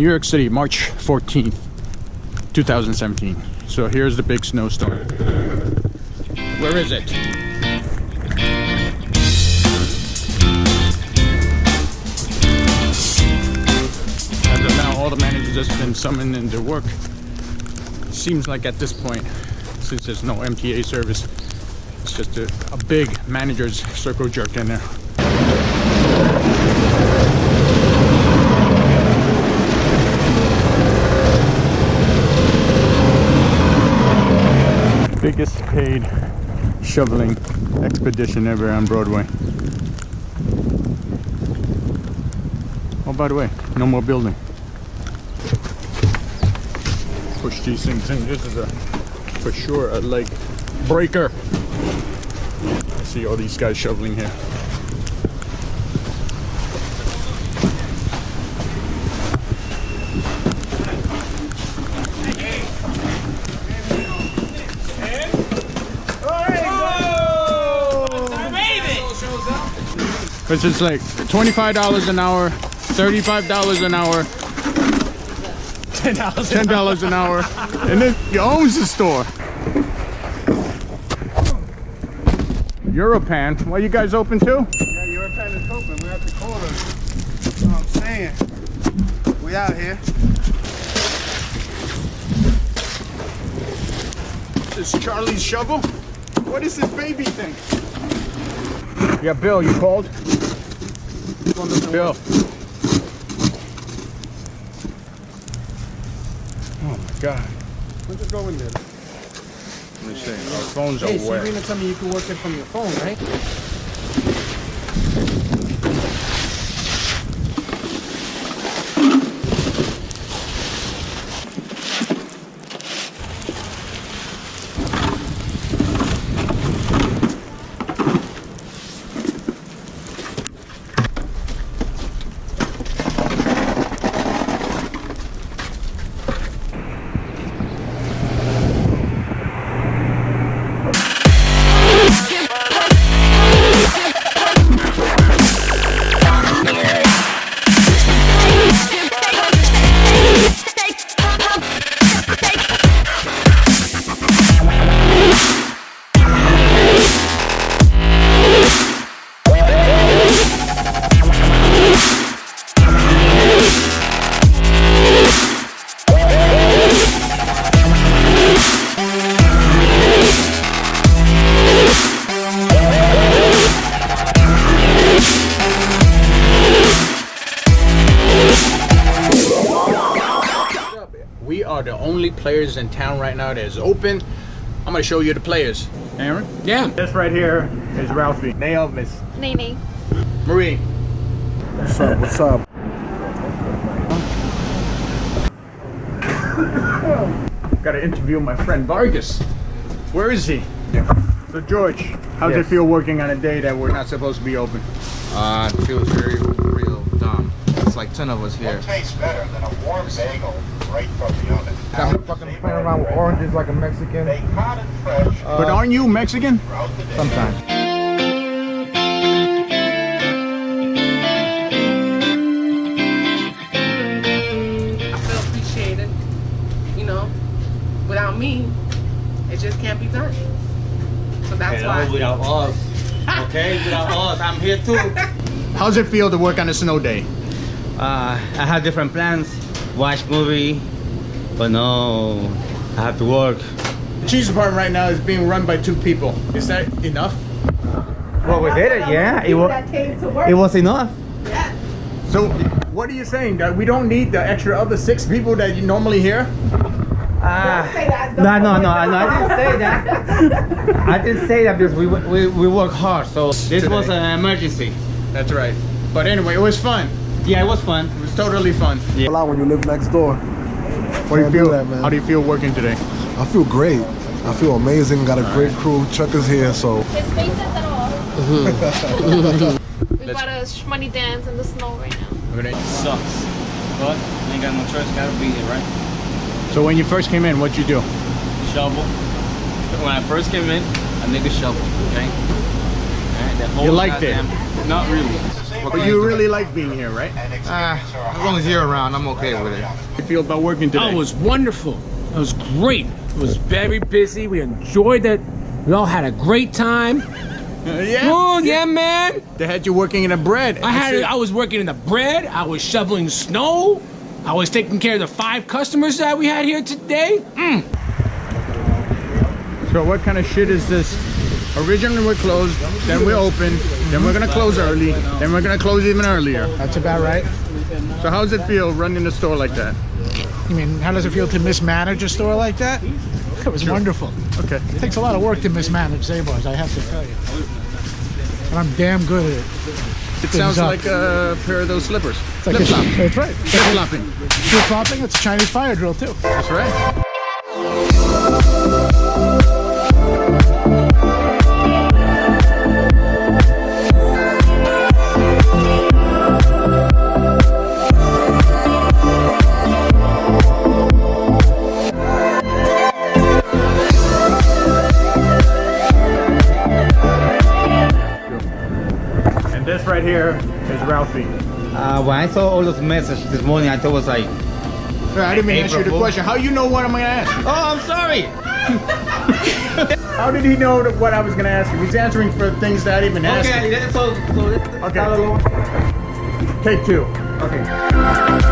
New York City, March 14th, 2017. So here's the big snowstorm. Where is it? As of now, all the managers have been summoned into work. Seems like at this point, since there's no MTA service, it's just a big manager's circle jerk in there. Biggest paid shoveling expedition ever on Broadway. Oh, by the way, no more building. Push these things in. This is for sure a leg breaker. I see all these guys shoveling here. Because it's like $25 an hour, $35 an hour, $10 an hour, and then he owns the store. Europan, well, you guys open too? Yeah, Europan is open. We're at the corner. You know what I'm saying? We out here. This is Charlie's shovel? What is this baby thing? Yeah, Bill, you called? Bill. Oh my God. Let's just go in there. Let me see. Our phones are Hey, so wet. you're gonna tell me you can work it from your phone, right? We are the only players in town right now that is open. I'm gonna show you the players. Aaron? Yeah. This right here is Ralphie. Naomi. Nene. Marie. What's up? What's up? Gotta interview my friend Vargas. Where is he? So George, how's it Yes. feel working on a day that we're not supposed to be open? It feels very real dumb. It's like 10 of us here. What tastes better than a warm bagel right from the oven? I'm fucking playing around with oranges like a Mexican. Baked hot and fresh But aren't you Mexican? throughout the day. Sometimes. I feel appreciated. You know, without me, it just can't be done. So that's why. Without us, okay? Without us, I'm here too. How's it feel to work on a snow day? I have different plans, watch movie, but no, I have to work. The cheese department right now is being run by 2 people. Is that enough? Well, we did it, yeah. It was enough. So what are you saying? That we don't need the extra other 6 people that you normally hear? No, I didn't say that. I didn't say that because we work hard, so this was an emergency. That's right. But anyway, it was fun. Yeah, it was fun. It was totally fun. A lot when you live next door. What do you Can't feel? do that, man. How do you feel working today? I feel great. I feel amazing. Got a great crew. Chuck is here, so. His face is at all. We got a shmoney dance in the snow right now. Okay. Sucks, but ain't got no choice. Gotta be here, right? So when you first came in, what'd you do? Shovel. When I first came in, a nigga shovel, okay? Alright, that whole You liked it? Not really. But you really like being here, right? As long as you're around, I'm okay with it. How do you feel about working today? Oh, it was wonderful. It was great. It was very busy. We enjoyed it. We all had a great time. Yeah. Oh, yeah, man. They had you working in a bread. I was working in the bread. I was shoveling snow. I was taking care of the 5 customers that we had here today. So what kind of shit is this? Originally we're closed, then we're open, then we're gonna close early, then we're gonna close even earlier. That's about right. So how does it feel running the store like that? You mean, how does it feel to mismanage a store like that? It was wonderful. Okay. It takes a lot of work to mismanage Zabar's, I have to tell you. And I'm damn good at it. It sounds like a pair of those slippers. It's like Flip-flop. that's right. Flip-flopping. Flip-flopping, it's a Chinese fire drill too. That's right. And this right here is Ralphie. When I saw all those messages this morning, I thought it was like, I didn't even ask you the April question. How you know what I'm gonna ask? oh, I'm sorry. How did he know what I was gonna ask him? He's answering for things that I didn't even ask him. Okay, so let's Okay. start along. Take 2. Okay.